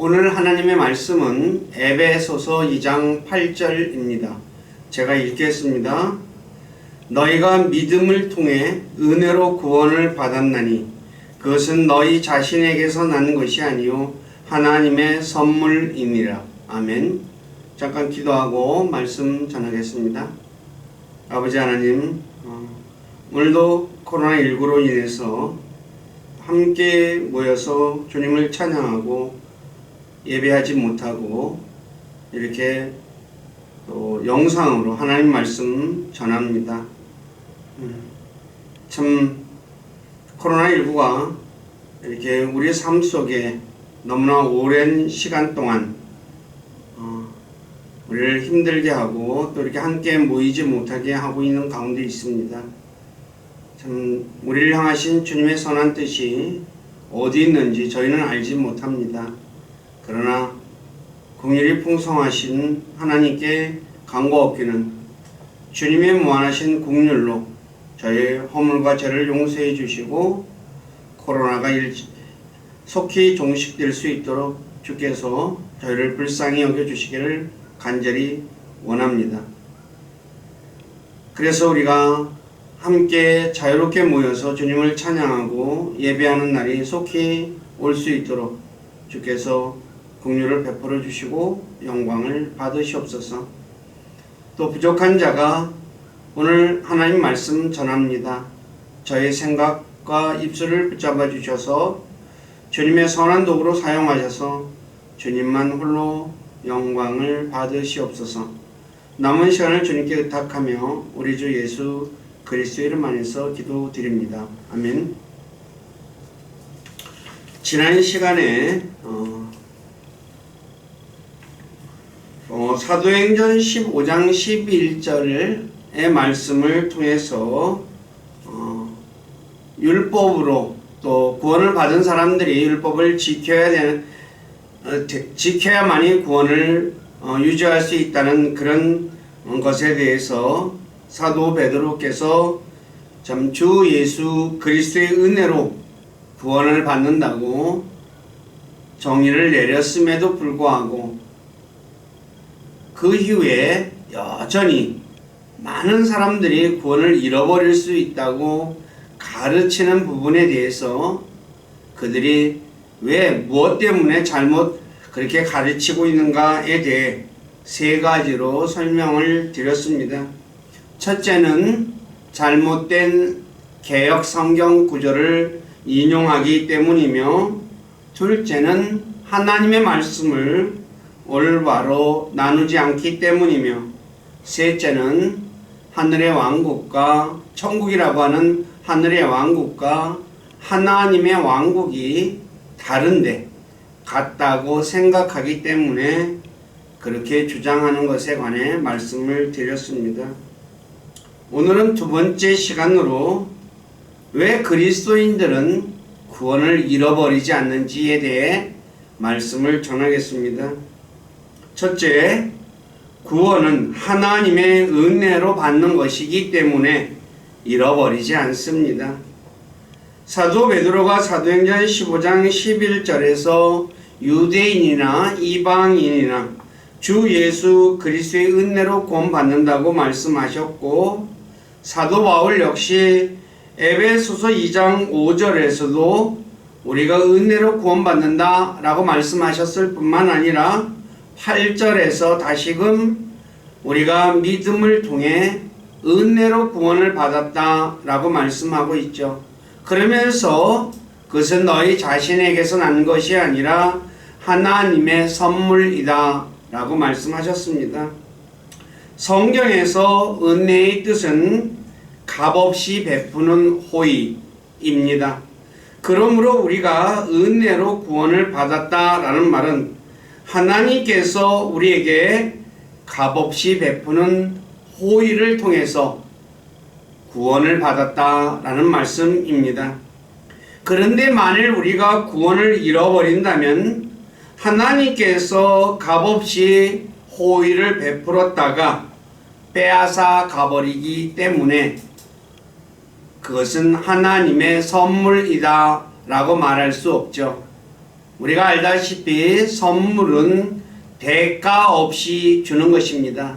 오늘 하나님의 말씀은 에베소서 2장 8절입니다. 제가 읽겠습니다. 너희가 믿음을 통해 은혜로 구원을 받았나니 그것은 너희 자신에게서 난 것이 아니요 하나님의 선물이니라. 아멘. 잠깐 기도하고 말씀 전하겠습니다. 아버지 하나님, 오늘도 코로나19로 인해서 함께 모여서 주님을 찬양하고 예배하지 못하고 이렇게 또 영상으로 하나님 말씀 전합니다. 참 코로나19가 이렇게 우리 삶 속에 너무나 오랜 시간 동안 우리를 힘들게 하고 또 이렇게 함께 모이지 못하게 하고 있는 가운데 있습니다. 참 우리를 향하신 주님의 선한 뜻이 어디 있는지 저희는 알지 못합니다. 그러나 긍휼이 풍성하신 하나님께 간구 없기는 주님의 무한하신 긍휼로 저희의 허물과 죄를 용서해 주시고 코로나가 속히 종식될 수 있도록 주께서 저희를 불쌍히 여겨주시기를 간절히 원합니다. 그래서 우리가 함께 자유롭게 모여서 주님을 찬양하고 예배하는 날이 속히 올 수 있도록 주께서 긍휼을 베풀어 주시고 영광을 받으시옵소서. 또 부족한 자가 오늘 하나님 말씀 전합니다. 저의 생각과 입술을 붙잡아 주셔서 주님의 선한 도구로 사용하셔서 주님만 홀로 영광을 받으시옵소서. 남은 시간을 주님께 의탁하며 우리 주 예수 그리스도의 이름 안에서 기도드립니다. 아멘. 지난 시간에 사도행전 15장 11절의 말씀을 통해서 율법으로 또 구원을 받은 사람들이 율법을 지켜야만이 구원을 유지할 수 있다는 그런 것에 대해서 사도 베드로께서 참 주 예수 그리스도의 은혜로 구원을 받는다고 정의를 내렸음에도 불구하고 그 이후에 여전히 많은 사람들이 구원을 잃어버릴 수 있다고 가르치는 부분에 대해서 그들이 왜 무엇 때문에 잘못 그렇게 가르치고 있는가에 대해 세 가지로 설명을 드렸습니다. 첫째는 잘못된 개역 성경 구절을 인용하기 때문이며, 둘째는 하나님의 말씀을 올바로 나누지 않기 때문이며, 셋째는 하늘의 왕국과 천국이라고 하는 하늘의 왕국과 하나님의 왕국이 다른데 같다고 생각하기 때문에 그렇게 주장하는 것에 관해 말씀을 드렸습니다. 오늘은 두 번째 시간으로 왜 그리스도인들은 구원을 잃어버리지 않는지에 대해 말씀을 전하겠습니다. 첫째, 구원은 하나님의 은혜로 받는 것이기 때문에 잃어버리지 않습니다. 사도 베드로가 사도행전 15장 11절에서 유대인이나 이방인이나 주 예수 그리스도의 은혜로 구원받는다고 말씀하셨고, 사도 바울 역시 에베소서 2장 5절에서도 우리가 은혜로 구원받는다 라고 말씀하셨을 뿐만 아니라 8절에서 다시금 우리가 믿음을 통해 은혜로 구원을 받았다 라고 말씀하고 있죠. 그러면서 그것은 너희 자신에게서 난 것이 아니라 하나님의 선물이다 라고 말씀하셨습니다. 성경에서 은혜의 뜻은 값없이 베푸는 호의입니다. 그러므로 우리가 은혜로 구원을 받았다라는 말은 하나님께서 우리에게 값없이 베푸는 호의를 통해서 구원을 받았다라는 말씀입니다. 그런데 만일 우리가 구원을 잃어버린다면 하나님께서 값없이 호의를 베풀었다가 빼앗아 가버리기 때문에 그것은 하나님의 선물이다 라고 말할 수 없죠. 우리가 알다시피 선물은 대가 없이 주는 것입니다.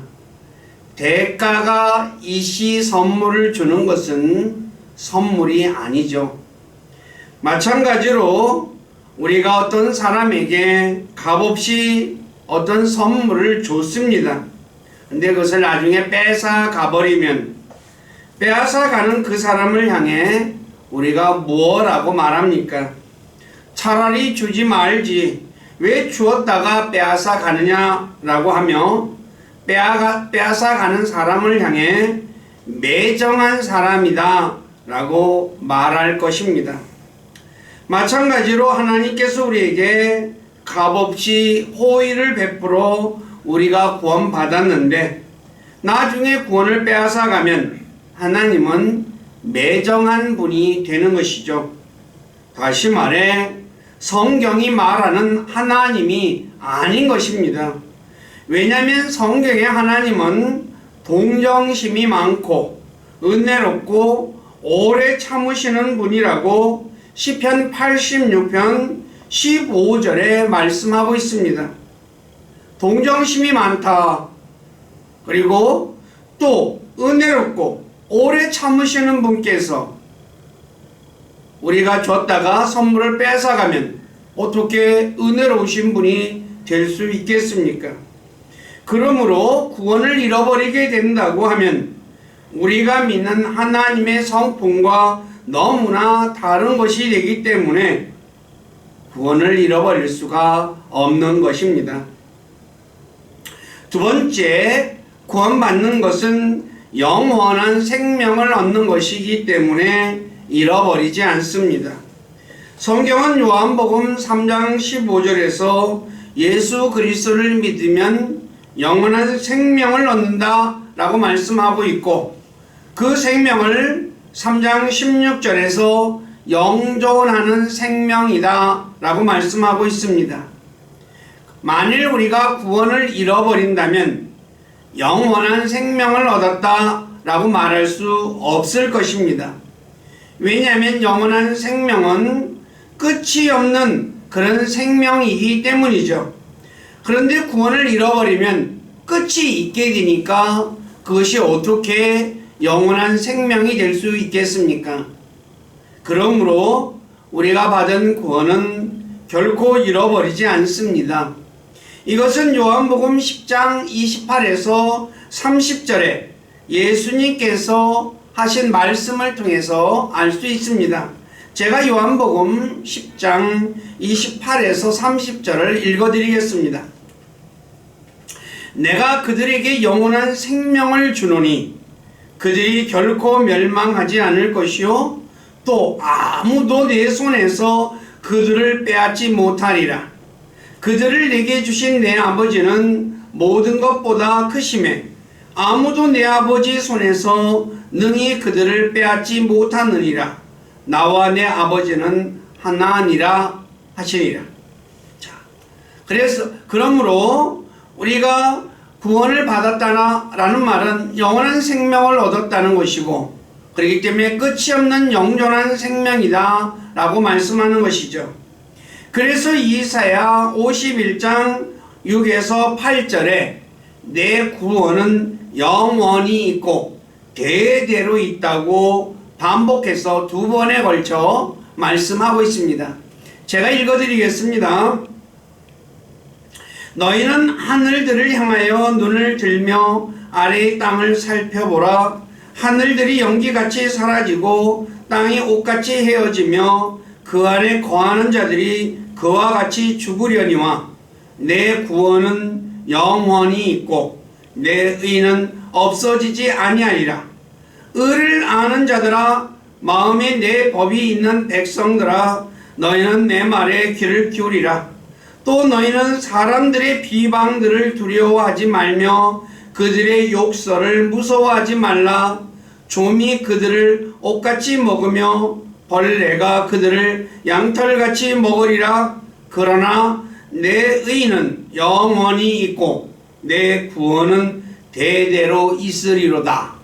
대가가 이시 선물을 주는 것은 선물이 아니죠. 마찬가지로 우리가 어떤 사람에게 값없이 어떤 선물을 줬습니다. 근데 그것을 나중에 뺏어 가버리면 빼앗아 가는 그 사람을 향해 우리가 뭐라고 말합니까? 차라리 주지 말지 왜 주었다가 빼앗아 가느냐라고 하며 빼앗아 가는 사람을 향해 매정한 사람이다 라고 말할 것입니다. 마찬가지로 하나님께서 우리에게 값없이 호의를 베풀어 우리가 구원받았는데 나중에 구원을 빼앗아 가면 하나님은 매정한 분이 되는 것이죠. 다시 말해 성경이 말하는 하나님이 아닌 것입니다. 왜냐하면 성경의 하나님은 동정심이 많고 은혜롭고 오래 참으시는 분이라고 시편 86편 15절에 말씀하고 있습니다. 동정심이 많다. 그리고 또 은혜롭고 오래 참으시는 분께서 우리가 줬다가 선물을 뺏어가면 어떻게 은혜로우신 분이 될 수 있겠습니까? 그러므로 구원을 잃어버리게 된다고 하면 우리가 믿는 하나님의 성품과 너무나 다른 것이 되기 때문에 구원을 잃어버릴 수가 없는 것입니다. 두 번째, 구원받는 것은 영원한 생명을 얻는 것이기 때문에 잃어버리지 않습니다. 성경은 요한복음 3장 15절에서 예수 그리스도를 믿으면 영원한 생명을 얻는다 라고 말씀하고 있고 그 생명을 3장 16절에서 영존하는 생명이다 라고 말씀하고 있습니다. 만일 우리가 구원을 잃어버린다면 영원한 생명을 얻었다 라고 말할 수 없을 것입니다. 왜냐하면 영원한 생명은 끝이 없는 그런 생명이기 때문이죠. 그런데 구원을 잃어버리면 끝이 있게 되니까 그것이 어떻게 영원한 생명이 될 수 있겠습니까? 그러므로 우리가 받은 구원은 결코 잃어버리지 않습니다. 이것은 요한복음 10장 28에서 30절에 예수님께서 하신 말씀을 통해서 알 수 있습니다. 제가 요한복음 10장 28에서 30절을 읽어드리겠습니다. 내가 그들에게 영원한 생명을 주노니 그들이 결코 멸망하지 않을 것이요 또 아무도 내 손에서 그들을 빼앗지 못하리라. 그들을 내게 주신 내 아버지는 모든 것보다 크심에 아무도 내 아버지 손에서 능히 그들을 빼앗지 못하느니라. 나와 내 아버지는 하나니라 하시니라. 자, 그러므로 우리가 구원을 받았다라는 말은 영원한 생명을 얻었다는 것이고 그렇기 때문에 끝이 없는 영존한 생명이다 라고 말씀하는 것이죠. 그래서 이사야 51장 6에서 8절에 내 구원은 영원히 있고 대대로 있다고 반복해서 두 번에 걸쳐 말씀하고 있습니다. 제가 읽어드리겠습니다. 너희는 하늘들을 향하여 눈을 들며 아래의 땅을 살펴보라. 하늘들이 연기같이 사라지고 땅이 옷같이 헤어지며 그 안에 거하는 자들이 그와 같이 죽으려니와 내 구원은 영원히 있고 내 의는 없어지지 아니하리라. 의를 아는 자들아, 마음에 내 법이 있는 백성들아, 너희는 내 말에 귀를 기울이라. 또 너희는 사람들의 비방들을 두려워하지 말며 그들의 욕설을 무서워하지 말라. 좀이 그들을 옷같이 먹으며 벌레가 그들을 양털같이 먹으리라. 그러나 내 의는 영원히 있고 내 구원은 대대로 있으리로다.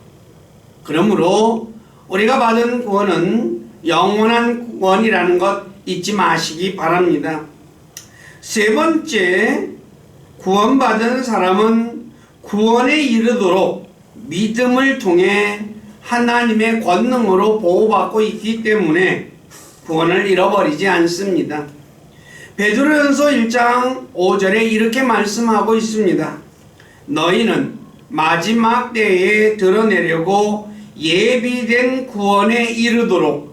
그러므로 우리가 받은 구원은 영원한 구원이라는 것 잊지 마시기 바랍니다. 세 번째, 구원받은 사람은 구원에 이르도록 믿음을 통해 하나님의 권능으로 보호받고 있기 때문에 구원을 잃어버리지 않습니다. 베드로전서 1장 5절에 이렇게 말씀하고 있습니다. 너희는 마지막 때에 드러내려고 예비된 구원에 이르도록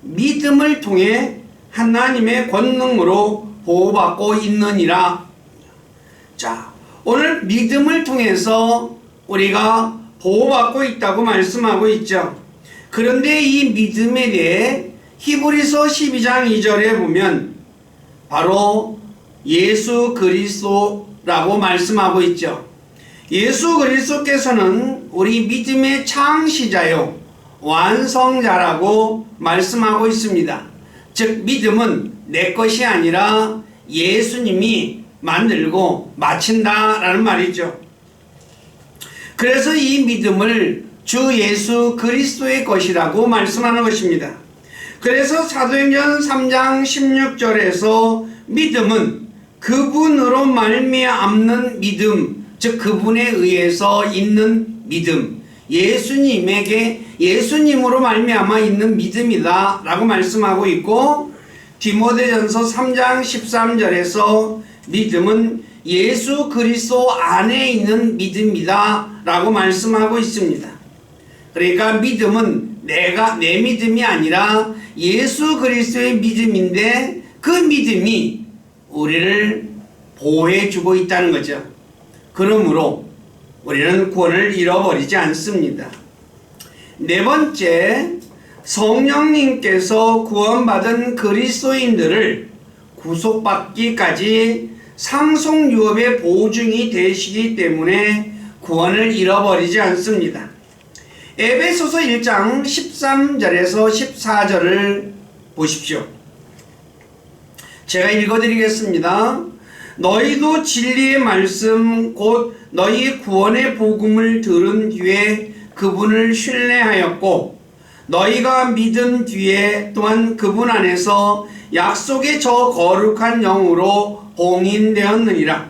믿음을 통해 하나님의 권능으로 보호받고 있느니라. 자, 오늘 믿음을 통해서 우리가 보호받고 있다고 말씀하고 있죠. 그런데 이 믿음에 대해 히브리서 12장 2절에 보면 바로 예수 그리스도라고 말씀하고 있죠. 예수 그리스도께서는 우리 믿음의 창시자요 완성자라고 말씀하고 있습니다. 즉 믿음은 내 것이 아니라 예수님이 만들고 마친다라는 말이죠. 그래서 이 믿음을 주 예수 그리스도의 것이라고 말씀하는 것입니다. 그래서 사도행전 3장 16절에서 믿음은 그분으로 말미암는 믿음, 즉 그분에 의해서 있는 믿음, 예수님으로 말미암아 있는 믿음이다 라고 말씀하고 있고, 디모데전서 3장 13절에서 믿음은 예수 그리스도 안에 있는 믿음이다 라고 말씀하고 있습니다. 그러니까 믿음은 내 믿음이 아니라 예수 그리스도의 믿음인데 그 믿음이 우리를 보호해주고 있다는 거죠. 그러므로 우리는 구원을 잃어버리지 않습니다. 네 번째, 성령님께서 구원받은 그리스도인들을 구속받기까지 상속유업의 보증이 되시기 때문에 구원을 잃어버리지 않습니다. 에베소서 1장 13절에서 14절을 보십시오. 제가 읽어드리겠습니다. 너희도 진리의 말씀 곧 너희 구원의 복음을 들은 뒤에 그분을 신뢰하였고 너희가 믿은 뒤에 또한 그분 안에서 약속의 저 거룩한 영으로 봉인되었느니라.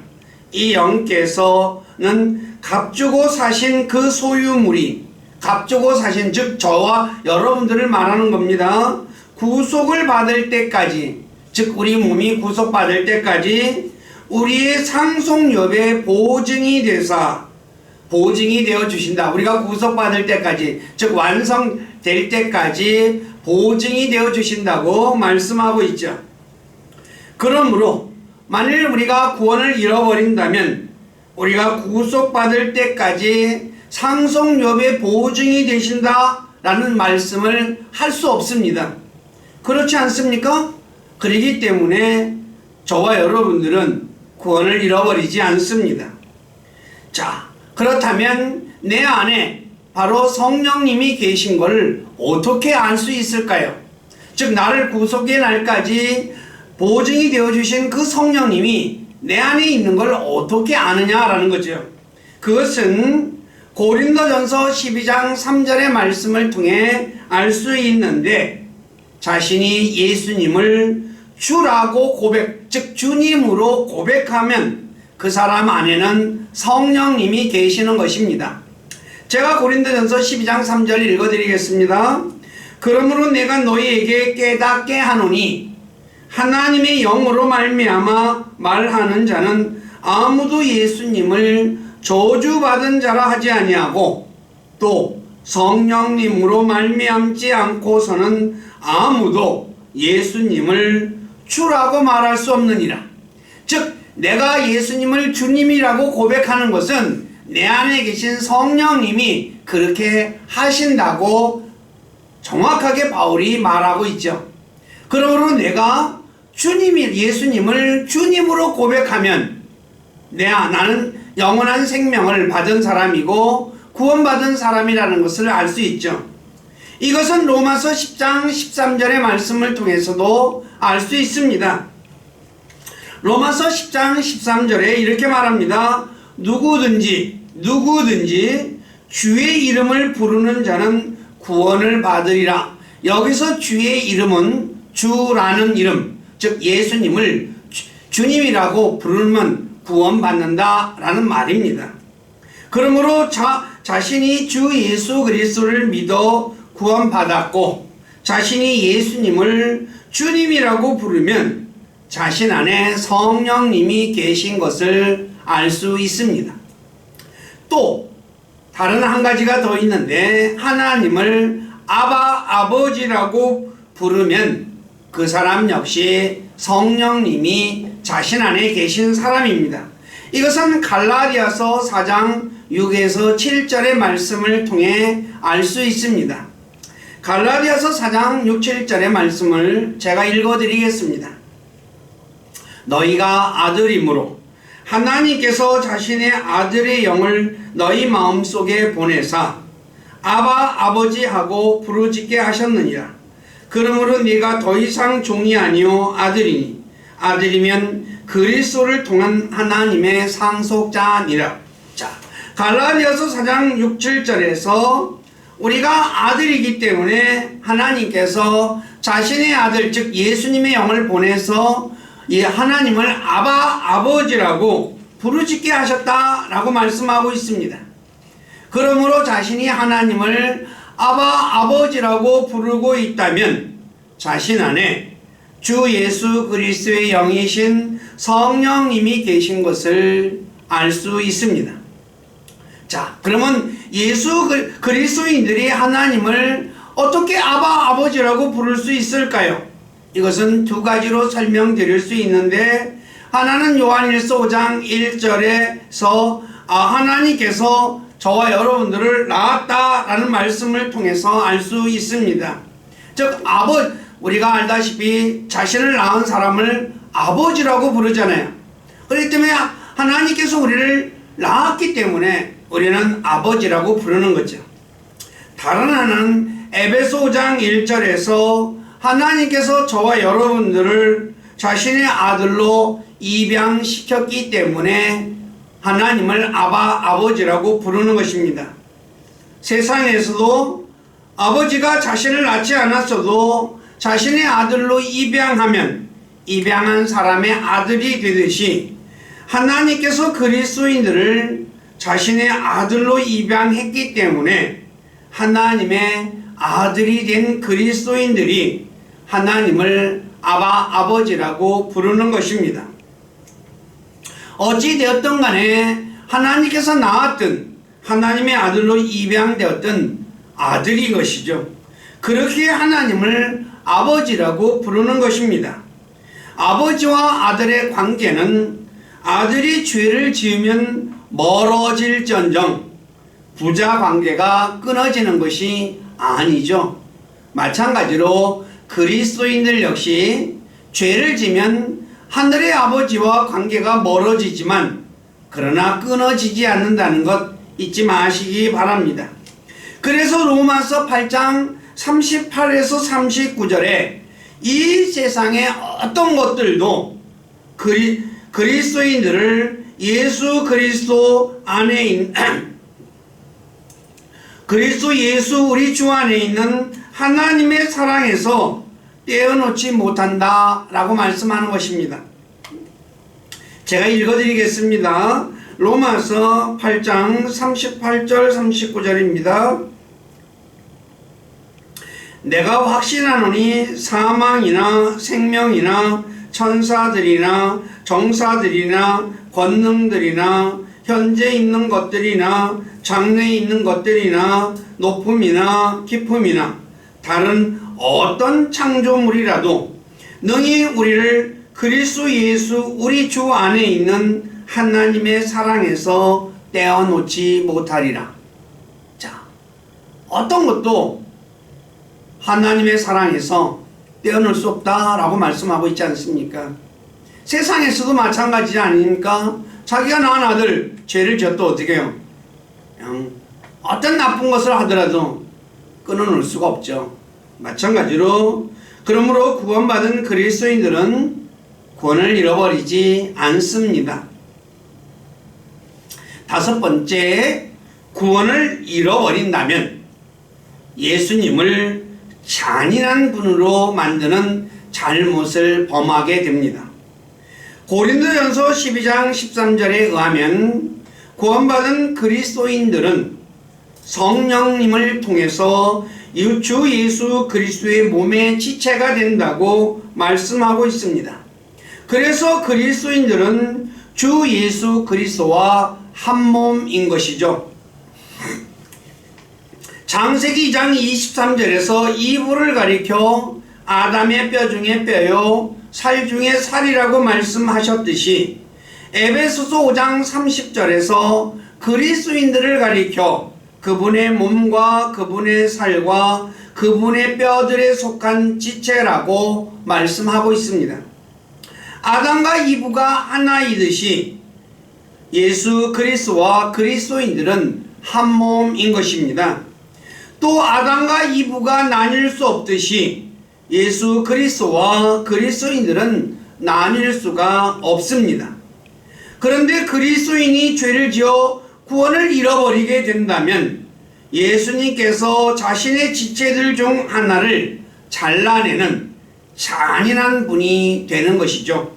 이 영께서는 값주고 사신 그 소유물이, 값주고 사신 즉 저와 여러분들을 말하는 겁니다. 구속을 받을 때까지, 즉 우리 몸이 구속받을 때까지 우리의 상속여배 보증이 되어 주신다. 우리가 구속받을 때까지, 즉 완성될 때까지 보증이 되어 주신다고 말씀하고 있죠. 그러므로 만일 우리가 구원을 잃어버린다면 우리가 구속받을 때까지 상속여배 보증이 되신다라는 말씀을 할 수 없습니다. 그렇지 않습니까? 그렇기 때문에 저와 여러분들은 구원을 잃어버리지 않습니다. 자, 그렇다면 내 안에 바로 성령님이 계신 걸 어떻게 알 수 있을까요? 즉 나를 구속의 날까지 보증이 되어주신 그 성령님이 내 안에 있는 걸 어떻게 아느냐라는 거죠. 그것은 고린도전서 12장 3절의 말씀을 통해 알 수 있는데, 자신이 예수님을 주라고 즉 주님으로 고백하면 그 사람 안에는 성령님이 계시는 것입니다. 제가 고린도전서 12장 3절 읽어드리겠습니다. 그러므로 내가 너희에게 깨닫게 하노니 하나님의 영으로 말미암아 말하는 자는 아무도 예수님을 저주받은 자라 하지 아니하고 또 성령님으로 말미암지 않고서는 아무도 예수님을 주라고 말할 수 없느니라. 즉 내가 예수님을 주님이라고 고백하는 것은 내 안에 계신 성령님이 그렇게 하신다고 정확하게 바울이 말하고 있죠. 그러므로 내가 예수님을 주님으로 고백하면 나는 영원한 생명을 받은 사람이고 구원받은 사람이라는 것을 알 수 있죠. 이것은 로마서 10장 13절의 말씀을 통해서도 알 수 있습니다. 로마서 10장 13절에 이렇게 말합니다. 누구든지 주의 이름을 부르는 자는 구원을 받으리라. 여기서 주의 이름은 주라는 이름, 즉 예수님을 주님이라고 부르면 구원받는다라는 말입니다. 그러므로 자신이 주 예수 그리스도를 믿어 구원받았고 자신이 예수님을 주님이라고 부르면 자신 안에 성령님이 계신 것을 알 수 있습니다. 또 다른 한 가지가 더 있는데 하나님을 아버지라고 부르면 그 사람 역시 성령님이 자신 안에 계신 사람입니다. 이것은 갈라디아서 4장 6에서 7절의 말씀을 통해 알 수 있습니다. 갈라디아서 4장 6, 7절의 말씀을 제가 읽어드리겠습니다. 너희가 아들이므로 하나님께서 자신의 아들의 영을 너희 마음속에 보내사 아버지 하고 부르짖게 하셨느니라. 그러므로 네가 더 이상 종이 아니요 아들이니 아들이면 그리스도를 통한 하나님의 상속자니라. 자, 갈라디아서 4장 6, 7절에서 우리가 아들이기 때문에 하나님께서 자신의 아들 즉 예수님의 영을 보내서 이 하나님을 아버지라고 부르짖게 하셨다라고 말씀하고 있습니다. 그러므로 자신이 하나님을 아버지라고 부르고 있다면 자신 안에 주 예수 그리스도의 영이신 성령님이 계신 것을 알 수 있습니다. 자, 그러면 예수 그리스도인들이 하나님을 어떻게 아버지라고 부를 수 있을까요? 이것은 두 가지로 설명드릴 수 있는데 하나는 요한일서 5장 1절에서 하나님께서 저와 여러분들을 낳았다라는 말씀을 통해서 알 수 있습니다. 즉 우리가 알다시피 자신을 낳은 사람을 아버지라고 부르잖아요. 그렇기 때문에 하나님께서 우리를 낳았기 때문에 우리는 아버지라고 부르는 거죠. 다른 하나는 에베소 5장 1절에서 하나님께서 저와 여러분들을 자신의 아들로 입양시켰기 때문에 하나님을 아버지라고 부르는 것입니다. 세상에서도 아버지가 자신을 낳지 않았어도 자신의 아들로 입양하면 입양한 사람의 아들이 되듯이 하나님께서 그리스도인들을 자신의 아들로 입양했기 때문에 하나님의 아들이 된 그리스도인들이 하나님을 아버지라고 부르는 것입니다. 어찌 되었든 간에 하나님께서 낳았든 하나님의 아들로 입양되었든 아들이 것이죠. 그렇게 하나님을 아버지라고 부르는 것입니다. 아버지와 아들의 관계는 아들이 죄를 지으면 멀어질전정 부자 관계가 끊어지는 것이 아니죠. 마찬가지로 그리스도인들 역시 죄를 지면 하늘의 아버지와 관계가 멀어지지만 그러나 끊어지지 않는다는 것 잊지 마시기 바랍니다. 그래서 로마서 8장 38에서 39절에 이 세상의 어떤 것들도 그리스도인들을 예수 그리스도 안에 있는 그리스도 예수 우리 주 안에 있는 하나님의 사랑에서 떼어놓지 못한다 라고 말씀하는 것입니다. 제가 읽어드리겠습니다. 로마서 8장 38절 39절입니다. 내가 확신하노니 사망이나 생명이나 천사들이나 정사들이나 권능들이나 현재 있는 것들이나 장래에 있는 것들이나 높음이나 깊음이나 다른 어떤 창조물이라도 능히 우리를 그리스도 예수 우리 주 안에 있는 하나님의 사랑에서 떼어놓지 못하리라. 자, 어떤 것도 하나님의 사랑에서 떼어놓을 수 없다라고 말씀하고 있지 않습니까? 세상에서도 마찬가지 아닙니까? 자기가 낳은 아들 죄를 지었도 어떻게 해요? 어떤 나쁜 것을 하더라도 끊어놓을 수가 없죠. 마찬가지로 그러므로 구원받은 그리스도인들은 구원을 잃어버리지 않습니다. 다섯 번째, 구원을 잃어버린다면 예수님을 잔인한 분으로 만드는 잘못을 범하게 됩니다. 고린도전서 12장 13절에 의하면 구원받은 그리스도인들은 성령님을 통해서 주 예수 그리스도의 몸의 지체가 된다고 말씀하고 있습니다. 그래서 그리스도인들은 주 예수 그리스도와 한 몸인 것이죠. 창세기 2장 23절에서 이브를 가리켜 아담의 뼈 중에 뼈요 살 중에 살이라고 말씀하셨듯이 에베소서 5장 30절에서 그리스도인들을 가리켜 그분의 몸과 그분의 살과 그분의 뼈들에 속한 지체라고 말씀하고 있습니다. 아담과 이브가 하나이듯이 예수 그리스도와 그리스도인들은 한 몸인 것입니다. 또 아담과 이브가 나뉠 수 없듯이 예수 그리스도와 그리스도인들은 나뉠 수가 없습니다. 그런데 그리스도인이 죄를 지어 구원을 잃어버리게 된다면 예수님께서 자신의 지체들 중 하나를 잘라내는 잔인한 분이 되는 것이죠.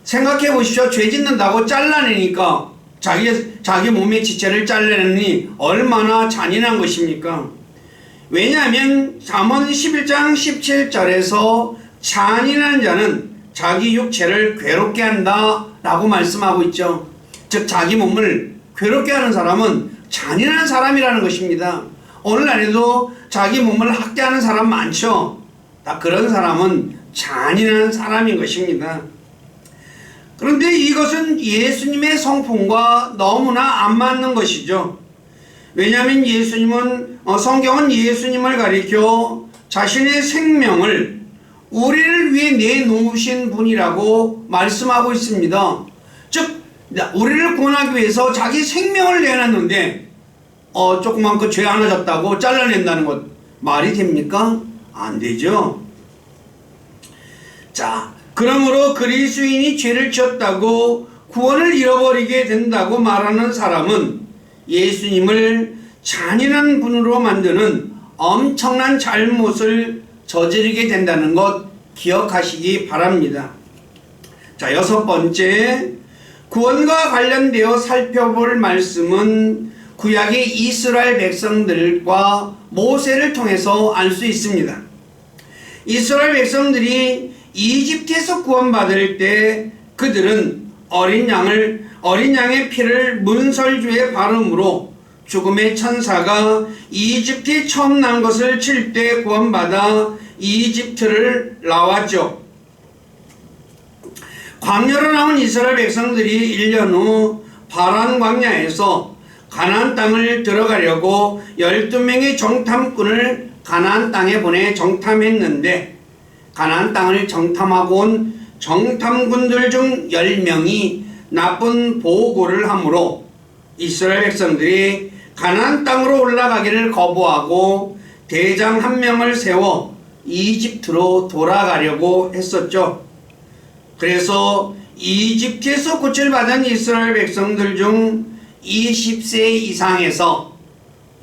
생각해 보십시오. 죄 짓는다고 잘라내니까 자기 몸의 지체를 잘라내니 얼마나 잔인한 것입니까? 왜냐하면 잠언 11장 17절에서 잔인한 자는 자기 육체를 괴롭게 한다 라고 말씀하고 있죠. 즉 자기 몸을 괴롭게 하는 사람은 잔인한 사람이라는 것입니다. 오늘날에도 자기 몸을 학대하는 사람 많죠. 다 그런 사람은 잔인한 사람인 것입니다. 그런데 이것은 예수님의 성품과 너무나 안 맞는 것이죠. 왜냐하면 성경은 예수님을 가리켜 자신의 생명을 우리를 위해 내놓으신 분이라고 말씀하고 있습니다. 즉 우리를 구원하기 위해서 자기 생명을 내놨는데 조그만 그 죄 하나 졌다고 잘라낸다는 것 말이 됩니까? 안 되죠. 자, 그러므로 그리스도인이 죄를 지었다고 구원을 잃어버리게 된다고 말하는 사람은 예수님을 잔인한 분으로 만드는 엄청난 잘못을 저지르게 된다는 것 기억하시기 바랍니다. 자, 6번째, 구원과 관련되어 살펴볼 말씀은 구약의 이스라엘 백성들과 모세를 통해서 알 수 있습니다. 이스라엘 백성들이 이집트에서 구원받을 때 그들은 어린 양의 피를 문설주에 바름으로 죽음의 천사가 이집트에 처음 난 것을 칠 때 구원받아 이집트를 나왔죠. 광야로 나온 이스라엘 백성들이 1년 후 바란 광야에서 가나안 땅을 들어가려고 12명의 정탐꾼을 가나안 땅에 보내 정탐했는데 가나안 땅을 정탐하고 온 정탐꾼들 중 10명이 나쁜 보고를 하므로 이스라엘 백성들이 가나안 땅으로 올라가기를 거부하고 대장 1명을 세워 이집트로 돌아가려고 했었죠. 그래서 이집트에서 구출받은 이스라엘 백성들 중 20세 이상에서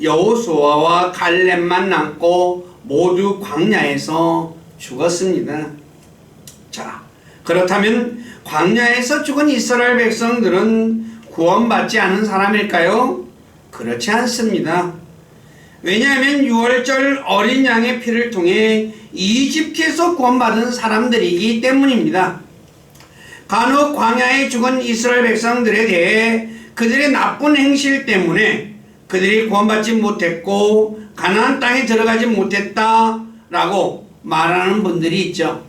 여호수아와 갈렙만 남고 모두 광야에서 죽었습니다. 자, 그렇다면 광야에서 죽은 이스라엘 백성들은 구원받지 않은 사람일까요? 그렇지 않습니다. 왜냐하면 6월절 어린 양의 피를 통해 이집트에서 구원받은 사람들이기 때문입니다. 간혹 광야에 죽은 이스라엘 백성들에 대해 그들의 나쁜 행실 때문에 그들이 구원받지 못했고 가나안 땅에 들어가지 못했다라고 말하는 분들이 있죠.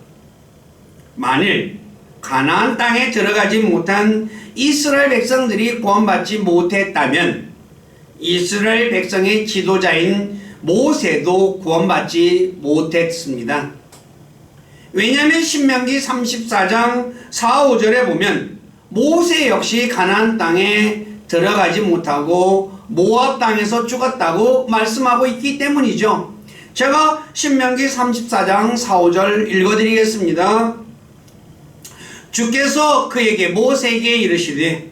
만일 가나안 땅에 들어가지 못한 이스라엘 백성들이 구원받지 못했다면 이스라엘 백성의 지도자인 모세도 구원받지 못했습니다. 왜냐하면 신명기 34장 4, 5절에 보면 모세 역시 가나안 땅에 들어가지 못하고 모압 땅에서 죽었다고 말씀하고 있기 때문이죠. 제가 신명기 34장 4, 5절 읽어드리겠습니다. 주께서 그에게 모세에게 이르시되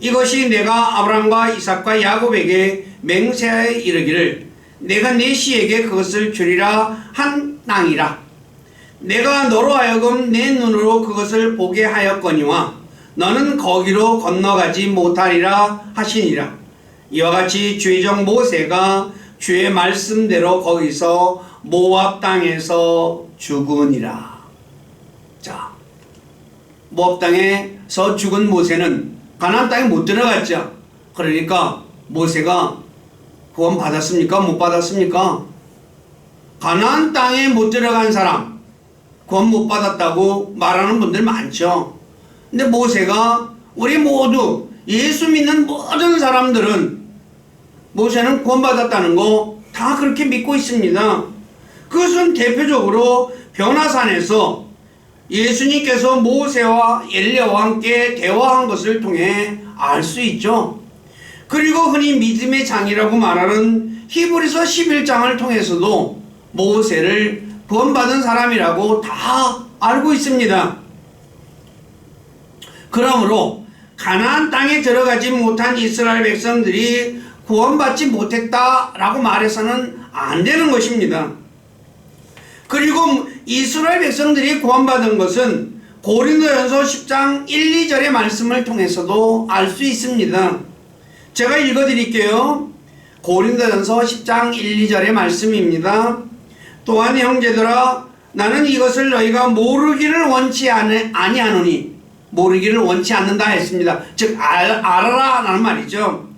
이것이 내가 아브라함과 이삭과 야곱에게 맹세하여 이르기를 내가 네 씨에게 그것을 주리라 한 땅이라. 내가 너로 하여금 내 눈으로 그것을 보게 하였거니와 너는 거기로 건너가지 못하리라 하시니라. 이와 같이 주의 종 모세가 주의 말씀대로 거기서 모압 땅에서 죽으니라. 자, 모압 땅에서 죽은 모세는 가나안 땅에 못 들어갔죠. 그러니까 모세가 구원 받았습니까? 못 받았습니까? 가나안 땅에 못 들어간 사람 구원 못 받았다고 말하는 분들 많죠. 근데 모세가 우리 모두 예수 믿는 모든 사람들은 모세는 구원 받았다는 거 다 그렇게 믿고 있습니다. 그것은 대표적으로 변화산에서 예수님께서 모세와 엘리야와 함께 대화한 것을 통해 알 수 있죠. 그리고 흔히 믿음의 장이라고 말하는 히브리서 11장을 통해서도 모세를 구원받은 사람이라고 다 알고 있습니다. 그러므로 가나안 땅에 들어가지 못한 이스라엘 백성들이 구원받지 못했다라고 말해서는 안 되는 것입니다. 그리고 이스라엘 백성들이 구원받은 것은 고린도전서 10장 1, 2절의 말씀을 통해서도 알 수 있습니다. 제가 읽어드릴게요. 고린도전서 10장 1, 2절의 말씀입니다. 또한 형제들아 나는 이것을 너희가 모르기를 원치 아니하노니, 모르기를 원치 않는다 했습니다. 즉 알아라 라는 말이죠.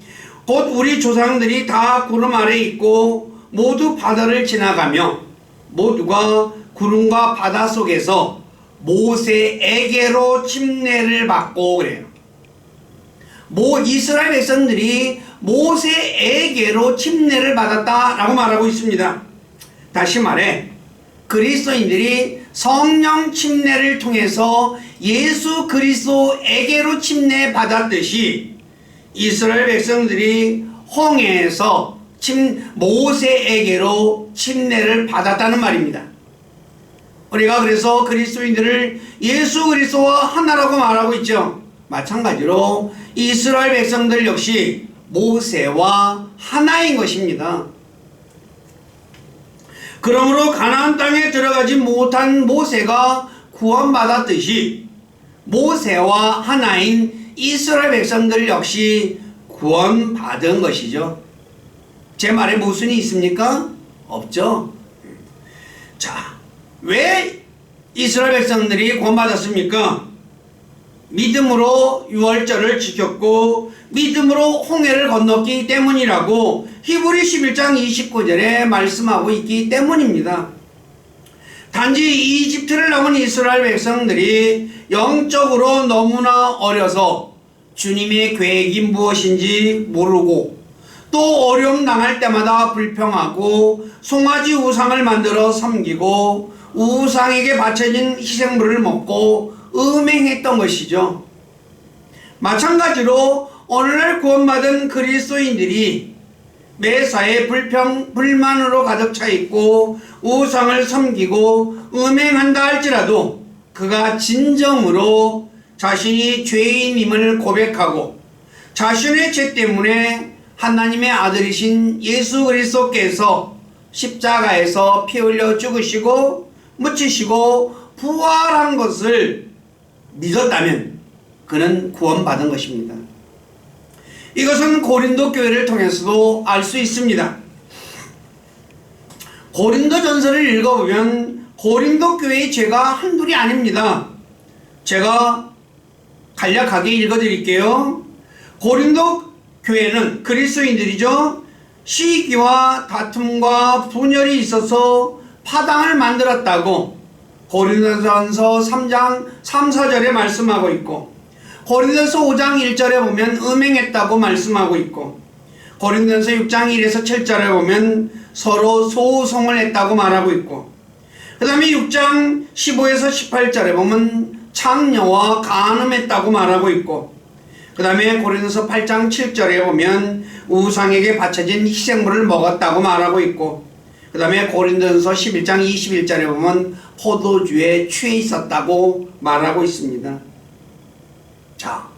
곧 우리 조상들이 다 구름 아래 있고 모두 바다를 지나가며 모두가 구름과 바다 속에서 모세에게로 침례를 받고 그래요. 이스라엘 백성들이 모세에게로 침례를 받았다라고 말하고 있습니다. 다시 말해 그리스도인들이 성령 침례를 통해서 예수 그리스도에게로 침례 받았듯이 이스라엘 백성들이 홍해에서 모세에게로 침례를 받았다는 말입니다. 우리가 그래서 그리스도인들을 예수 그리스도와 하나라고 말하고 있죠. 마찬가지로 이스라엘 백성들 역시 모세와 하나인 것입니다. 그러므로 가나안 땅에 들어가지 못한 모세가 구원받았듯이 모세와 하나인 이스라엘 백성들 역시 구원받은 것이죠. 제 말에 모순이 있습니까? 없죠. 자, 왜 이스라엘 백성들이 구원받았습니까? 믿음으로 유월절을 지켰고 믿음으로 홍해를 건넜기 때문이라고 히브리 11장 29절에 말씀하고 있기 때문입니다. 단지 이집트를 나온 이스라엘 백성들이 영적으로 너무나 어려서 주님의 계획이 무엇인지 모르고 또 어려움 당할 때마다 불평하고 송아지 우상을 만들어 섬기고 우상에게 바쳐진 희생물을 먹고 음행했던 것이죠. 마찬가지로 오늘날 구원받은 그리스도인들이 매사에 불만으로 가득 차 있고 우상을 섬기고 음행한다 할지라도 그가 진정으로 자신이 죄인임을 고백하고 자신의 죄 때문에 하나님의 아들이신 예수 그리스도께서 십자가에서 피 흘려 죽으시고 묻히시고 부활한 것을 믿었다면 그는 구원받은 것입니다. 이것은 고린도 교회를 통해서도 알 수 있습니다. 고린도 전서를 읽어보면 고린도 교회의 죄가 한둘이 아닙니다. 제가 간략하게 읽어드릴게요. 고린도 교회는 그리스도인들이죠. 시기와 다툼과 분열이 있어서 파당을 만들었다고 고린도전서 3장 3, 4절에 말씀하고 있고 고린도전서 5장 1절에 보면 음행했다고 말씀하고 있고 고린도전서 6장 1에서 7절에 보면 서로 소송을 했다고 말하고 있고 그 다음에 6장 15에서 18절에 보면 창녀와 간음했다고 말하고 있고 그 다음에 고린도서 8장 7절에 보면 우상에게 바쳐진 희생물을 먹었다고 말하고 있고 그 다음에 고린도전서 11장 21절에 보면 포도주에 취해 있었다고 말하고 있습니다. 자,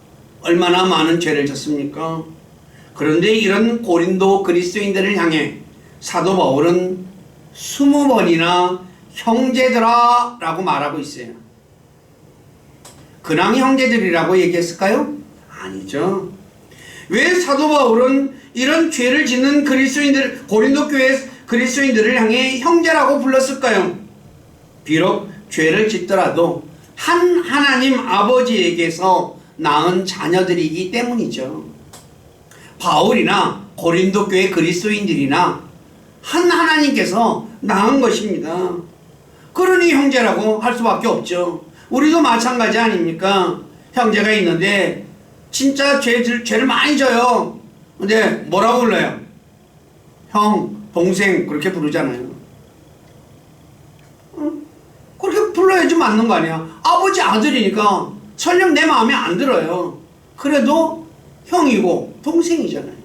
얼마나 많은 죄를 졌습니까? 그런데 이런 고린도 그리스도인들을 향해 사도 바울은 20번이나 형제들아 라고 말하고 있어요. 그냥 형제들이라고 얘기했을까요? 아니죠. 왜 사도 바울은 이런 죄를 짓는 그리스도인들, 고린도 교회 그리스도인들을 향해 형제라고 불렀을까요? 비록 죄를 짓더라도 한 하나님 아버지에게서 낳은 자녀들이기 때문이죠. 바울이나 고린도 교회 그리스도인들이나 한 하나님께서 낳은 것입니다. 그러니 형제라고 할 수밖에 없죠. 우리도 마찬가지 아닙니까? 형제가 있는데 진짜 죄를 많이 져요. 근데 뭐라고 불러요? 형, 동생 그렇게 부르잖아요. 그렇게 불러야지 맞는 거 아니야. 아버지 아들이니까 설령 내 마음에 안 들어요. 그래도 형이고 동생이잖아요.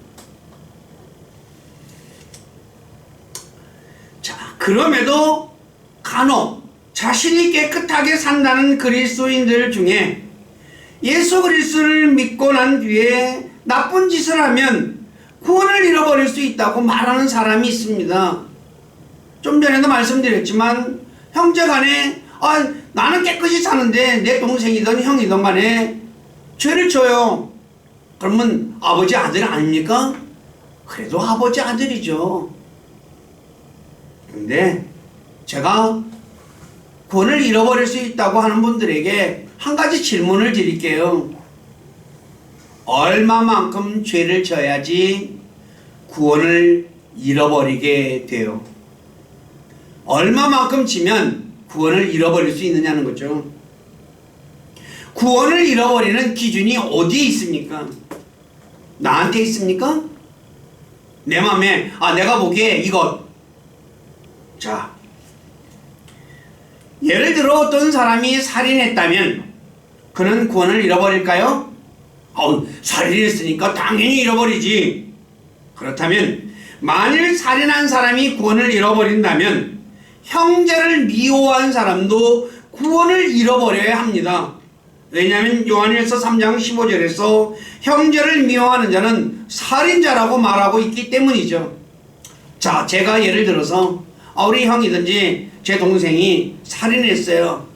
자, 그럼에도 간혹 자신이 깨끗하게 산다는 그리스도인들 중에 예수 그리스도를 믿고 난 뒤에 나쁜 짓을 하면 구원을 잃어버릴 수 있다고 말하는 사람이 있습니다. 좀 전에도 말씀드렸지만 형제간에 나는 깨끗이 사는데 내 동생이든 형이든 간에 죄를 져요. 그러면 아버지 아들 아닙니까? 그래도 아버지 아들이죠. 근데 제가 구원을 잃어버릴 수 있다고 하는 분들에게 한 가지 질문을 드릴게요. 얼마만큼 죄를 져야지 구원을 잃어버리게 돼요? 얼마만큼 지면 구원을 잃어버릴 수 있느냐는 거죠. 구원을 잃어버리는 기준이 어디에 있습니까? 나한테 있습니까? 내 마음에 내가 보기에 이것. 자, 예를 들어 어떤 사람이 살인했다면 그는 구원을 잃어버릴까요? 살인했으니까 당연히 잃어버리지. 그렇다면 만일 살인한 사람이 구원을 잃어버린다면 형제를 미워한 사람도 구원을 잃어버려야 합니다. 왜냐하면 요한일서 3장 15절에서 형제를 미워하는 자는 살인자라고 말하고 있기 때문이죠. 자, 제가 예를 들어서 우리 형이든지 제 동생이 살인했어요.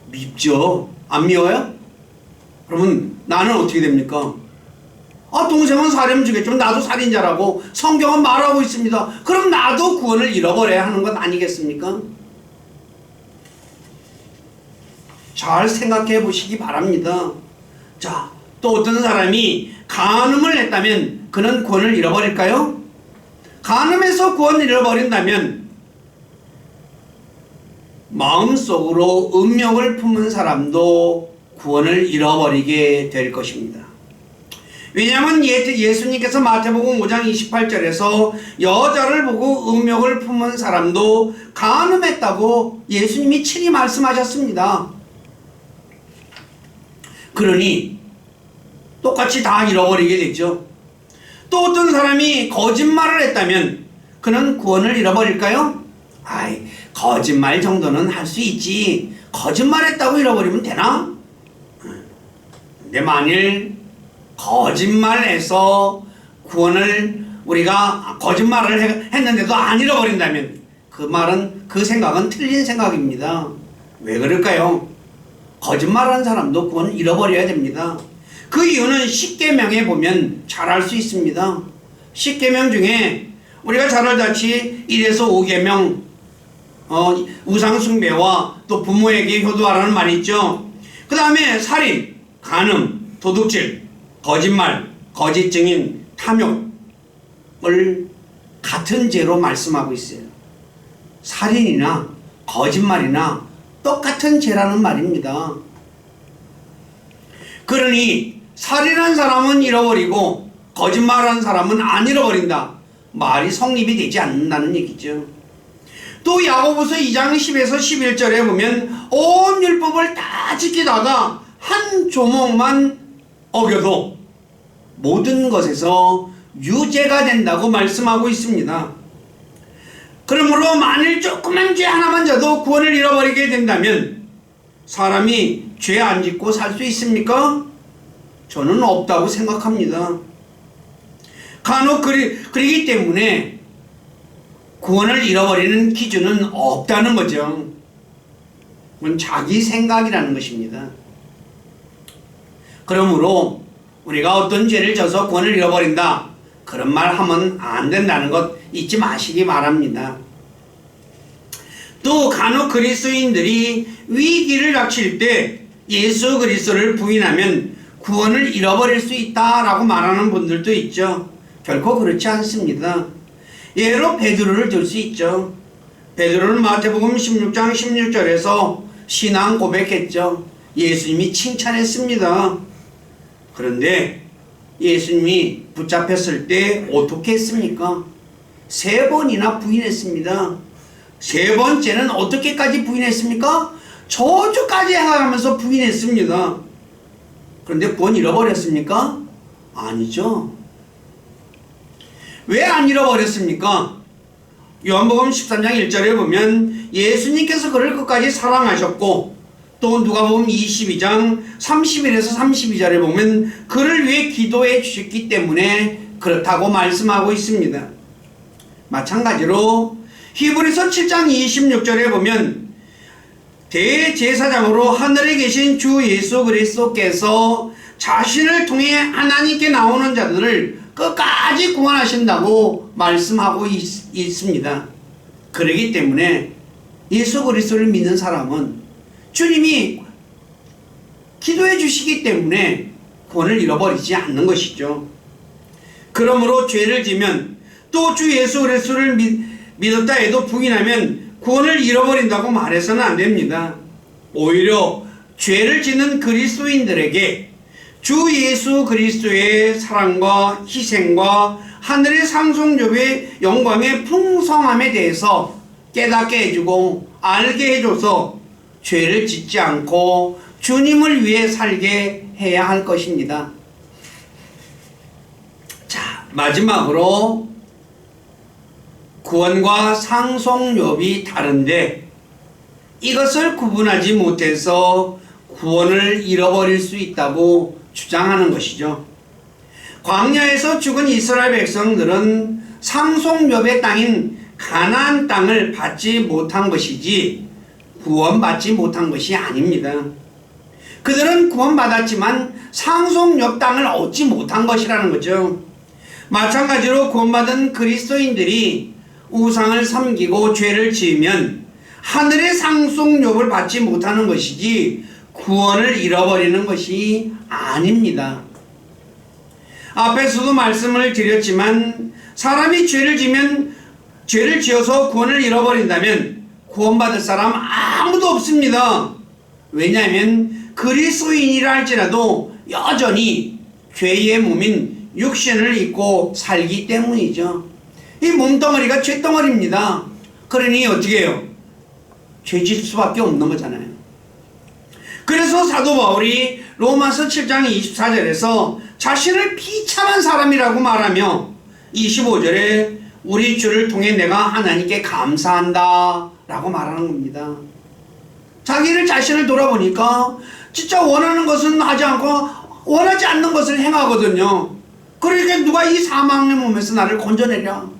밉죠? 안 미워요? 그러면 나는 어떻게 됩니까? 동생은 살인 주겠지만 나도 살인자라고 성경은 말하고 있습니다. 그럼 나도 구원을 잃어버려야 하는 것 아니겠습니까? 잘 생각해 보시기 바랍니다. 자, 또 어떤 사람이 간음을 했다면 그는 구원을 잃어버릴까요? 간음해서 구원을 잃어버린다면 마음속으로 음욕을 품은 사람도 구원을 잃어버리게 될 것입니다. 왜냐하면 예수님께서 마태복음 5장 28절에서 여자를 보고 음욕을 품은 사람도 간음했다고 예수님이 친히 말씀하셨습니다. 그러니 똑같이 다 잃어버리게 되죠. 또 어떤 사람이 거짓말을 했다면 그는 구원을 잃어버릴까요? 거짓말 정도는 할 수 있지. 거짓말했다고 잃어버리면 되나? 근데 만일 거짓말해서 구원을 우리가 거짓말을 했는데도 안 잃어버린다면 그 생각은 틀린 생각입니다. 왜 그럴까요? 거짓말하는 사람도 구원을 잃어버려야 됩니다. 그 이유는 십계명에 보면 잘 알 수 있습니다. 십계명 중에 우리가 잘 알다시피 1에서 5계명 우상 숭배와 또 부모에게 효도하라는 말이 있죠. 그 다음에 살인, 간음, 도둑질, 거짓말, 거짓 증인, 탐욕을 같은 죄로 말씀하고 있어요. 살인이나 거짓말이나 똑같은 죄라는 말입니다. 그러니 살인한 사람은 잃어버리고 거짓말한 사람은 안 잃어버린다. 말이 성립이 되지 않는다는 얘기죠. 또 야고보서 2장 10에서 11절에 보면 온 율법을 다 지키다가 한 조목만 어겨도 모든 것에서 유죄가 된다고 말씀하고 있습니다. 그러므로 만일 조그만 죄 하나만 져도 구원을 잃어버리게 된다면 사람이 죄 안 짓고 살 수 있습니까? 저는 없다고 생각합니다. 간혹 그러기 때문에 구원을 잃어버리는 기준은 없다는 거죠. 그건 자기 생각이라는 것입니다. 그러므로 우리가 어떤 죄를 져서 구원을 잃어버린다, 그런 말 하면 안 된다는 것 잊지 마시기 바랍니다. 또 간혹 그리스도인들이 위기를 닥칠 때 예수 그리스도를 부인하면 구원을 잃어버릴 수 있다라고 말하는 분들도 있죠. 결코 그렇지 않습니다. 예로 베드로를 들 수 있죠. 베드로는 마태복음 16장 16절에서 신앙 고백했죠. 예수님이 칭찬했습니다. 그런데 예수님이 붙잡혔을 때 어떻게 했습니까? 3번이나 부인했습니다. 3번째는 어떻게까지 부인했습니까? 저주까지 해가면서 부인했습니다. 그런데 구원 잃어버렸습니까? 아니죠. 왜 안 잃어버렸습니까? 요한복음 13장 1절에 보면 예수님께서 그를 끝까지 사랑하셨고, 또 누가복음 22장 31에서 32절에 보면 그를 위해 기도해 주셨기 때문에 그렇다고 말씀하고 있습니다. 마찬가지로 히브리서 7장 26절에 보면 대제사장으로 하늘에 계신 주 예수 그리스도께서 자신을 통해 하나님께 나오는 자들을 끝까지 구원하신다고 말씀하고 있습니다. 그렇기 때문에 예수 그리스도를 믿는 사람은 주님이 기도해 주시기 때문에 구원을 잃어버리지 않는 것이죠. 그러므로 죄를 지면 또 주 예수 그리스도를 믿었다 해도 부인하면 구원을 잃어버린다고 말해서는 안 됩니다. 오히려 죄를 짓는 그리스도인들에게 주 예수 그리스도의 사랑과 희생과 하늘의 상속력의 영광의 풍성함에 대해서 깨닫게 해주고 알게 해줘서 죄를 짓지 않고 주님을 위해 살게 해야 할 것입니다. 자, 마지막으로 구원과 상속력이 다른데 이것을 구분하지 못해서 구원을 잃어버릴 수 있다고 주장하는 것이죠. 광야에서 죽은 이스라엘 백성들은 상속력의 땅인 가나안 땅을 받지 못한 것이지 구원받지 못한 것이 아닙니다. 그들은 구원받았지만 상속력 땅을 얻지 못한 것이라는 거죠. 마찬가지로 구원받은 그리스도인들이 우상을 섬기고 죄를 지으면 하늘의 상속력을 받지 못하는 것이지 구원을 잃어버리는 것이 아닙니다. 앞에서도 말씀을 드렸지만 사람이 죄를 지어서 구원을 잃어버린다면 구원받을 사람 아무도 없습니다. 왜냐하면 그리스도인이라 할지라도 여전히 죄의 몸인 육신을 입고 살기 때문이죠. 이 몸덩어리가 죄덩어리입니다. 그러니 어떻게 해요? 죄질 수밖에 없는 거잖아요. 그래서 사도 바울이 로마서 7장 24절에서 자신을 비참한 사람이라고 말하며 25절에 우리 주를 통해 내가 하나님께 감사한다 라고 말하는 겁니다. 자신을 돌아보니까 진짜 원하는 것은 하지 않고 원하지 않는 것을 행하거든요. 그러니까 누가 이 사망의 몸에서 나를 건져내랴?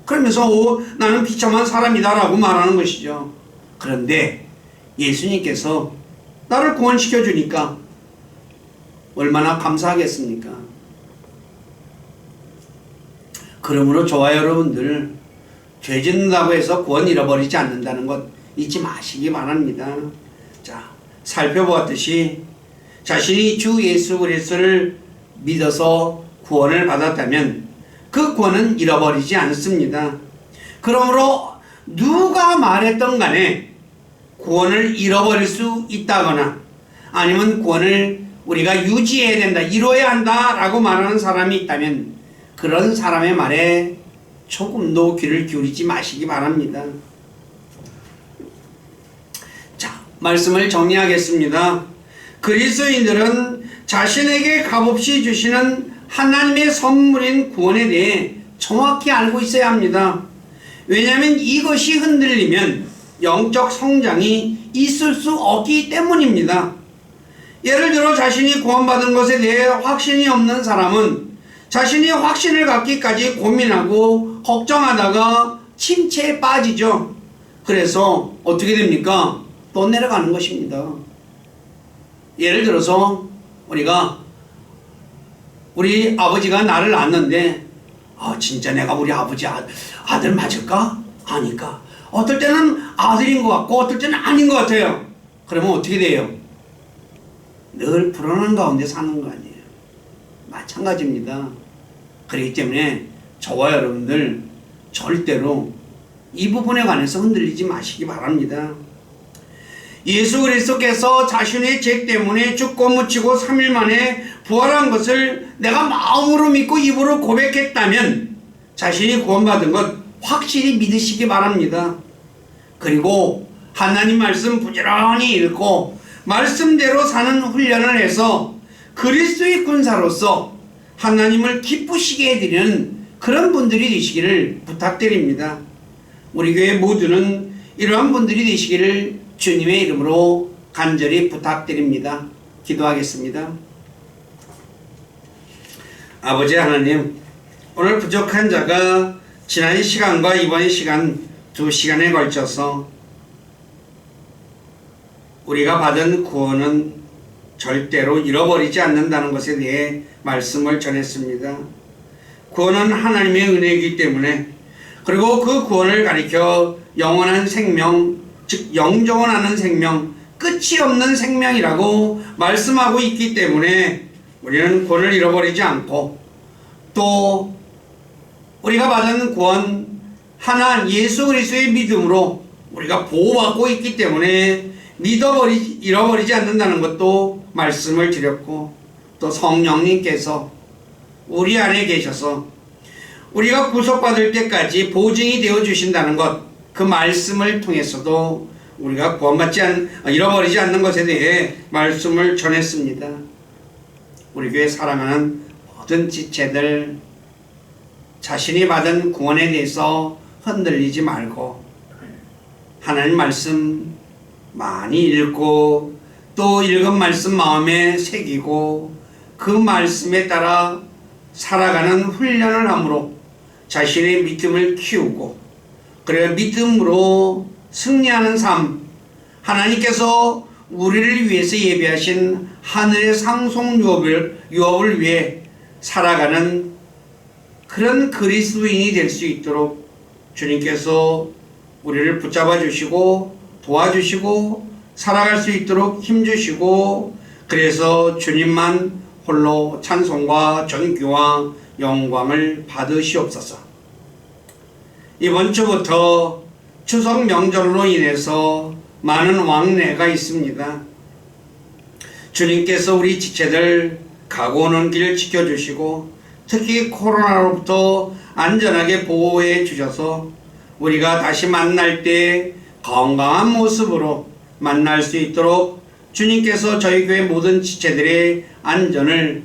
그러면서 나는 비참한 사람이다 라고 말하는 것이죠. 그런데 예수님께서 나를 구원시켜 주니까 얼마나 감사하겠습니까? 그러므로 저와 여러분들 죄 짓는다고 해서 구원 잃어버리지 않는다는 것 잊지 마시기 바랍니다. 자, 살펴보았듯이 자신이 주 예수 그리스도를 믿어서 구원을 받았다면 그 구원은 잃어버리지 않습니다. 그러므로 누가 말했던 간에 구원을 잃어버릴 수 있다거나 아니면 구원을 우리가 유지해야 된다, 이루어야 한다 라고 말하는 사람이 있다면 그런 사람의 말에 조금도 귀를 기울이지 마시기 바랍니다. 자, 말씀을 정리하겠습니다. 그리스도인들은 자신에게 값없이 주시는 하나님의 선물인 구원에 대해 정확히 알고 있어야 합니다. 왜냐하면 이것이 흔들리면 영적 성장이 있을 수 없기 때문입니다. 예를 들어 자신이 구원받은 것에 대해 확신이 없는 사람은 자신이 확신을 갖기까지 고민하고 걱정하다가 침체에 빠지죠. 그래서 어떻게 됩니까? 또 내려가는 것입니다. 예를 들어서 우리 아버지가 나를 낳았는데 진짜 내가 우리 아버지 아들 맞을까? 아닐까? 어떨 때는 아들인 것 같고 어떨 때는 아닌 것 같아요. 그러면 어떻게 돼요? 늘 불안한 가운데 사는 거 아니에요. 마찬가지입니다. 그렇기 때문에 저와 여러분들 절대로 이 부분에 관해서 흔들리지 마시기 바랍니다. 예수 그리스도께서 자신의 죄 때문에 죽고 묻히고 3일 만에 부활한 것을 내가 마음으로 믿고 입으로 고백했다면 자신이 구원받은 것 확실히 믿으시기 바랍니다. 그리고 하나님 말씀 부지런히 읽고 말씀대로 사는 훈련을 해서 그리스도의 군사로서 하나님을 기쁘시게 해드리는 그런 분들이 되시기를 부탁드립니다. 우리 교회 모두는 이러한 분들이 되시기를 주님의 이름으로 간절히 부탁드립니다. 기도하겠습니다. 아버지 하나님, 오늘 부족한 자가 지난 시간과 이번 시간 2시간에 걸쳐서 우리가 받은 구원은 절대로 잃어버리지 않는다는 것에 대해 말씀을 전했습니다. 구원은 하나님의 은혜이기 때문에, 그리고 그 구원을 가리켜 영원한 생명, 즉 영존하는 생명, 끝이 없는 생명이라고 말씀하고 있기 때문에 우리는 구원을 잃어버리지 않고, 또 우리가 받은 구원 하나 예수 그리스도의 믿음으로 우리가 보호받고 있기 때문에 잃어버리지 않는다는 것도 말씀을 드렸고, 또 성령님께서 우리 안에 계셔서 우리가 구속받을 때까지 보증이 되어 주신다는 것, 그 말씀을 통해서도 우리가 잃어버리지 않는 것에 대해 말씀을 전했습니다. 우리 교회 사랑하는 모든 지체들, 자신이 받은 구원에 대해서 흔들리지 말고 하나님 말씀 많이 읽고, 또 읽은 말씀 마음에 새기고 그 말씀에 따라 살아가는 훈련을 함으로 자신의 믿음을 키우고, 그래 믿음으로 승리하는 삶, 하나님께서 우리를 위해서 예비하신 하늘의 상속 유업을 위해 살아가는 그런 그리스도인이 될 수 있도록 주님께서 우리를 붙잡아 주시고 도와주시고 살아갈 수 있도록 힘주시고, 그래서 주님만 홀로 찬송과 존귀와 영광을 받으시옵소서. 이번 주부터 추석 명절로 인해서 많은 왕래가 있습니다. 주님께서 우리 지체들 가고 오는 길 지켜주시고, 특히 코로나로부터 안전하게 보호해 주셔서 우리가 다시 만날 때 건강한 모습으로 만날 수 있도록 주님께서 저희 교회 모든 지체들의 안전을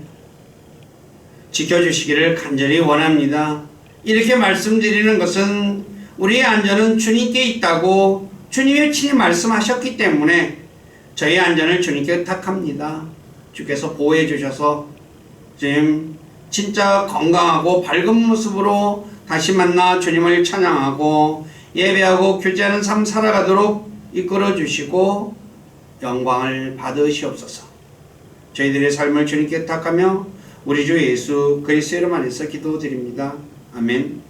지켜주시기를 간절히 원합니다. 이렇게 말씀드리는 것은 우리의 안전은 주님께 있다고 주님이 친히 말씀하셨기 때문에 저희 안전을 주님께 의탁합니다. 주께서 보호해 주셔서 주님 진짜 건강하고 밝은 모습으로 다시 만나 주님을 찬양하고 예배하고 교제하는 삶 살아가도록 이끌어 주시고 영광을 받으시옵소서. 저희들의 삶을 주님께 의탁하며 우리 주 예수 그리스도 이름 안에서 기도드립니다. 아멘.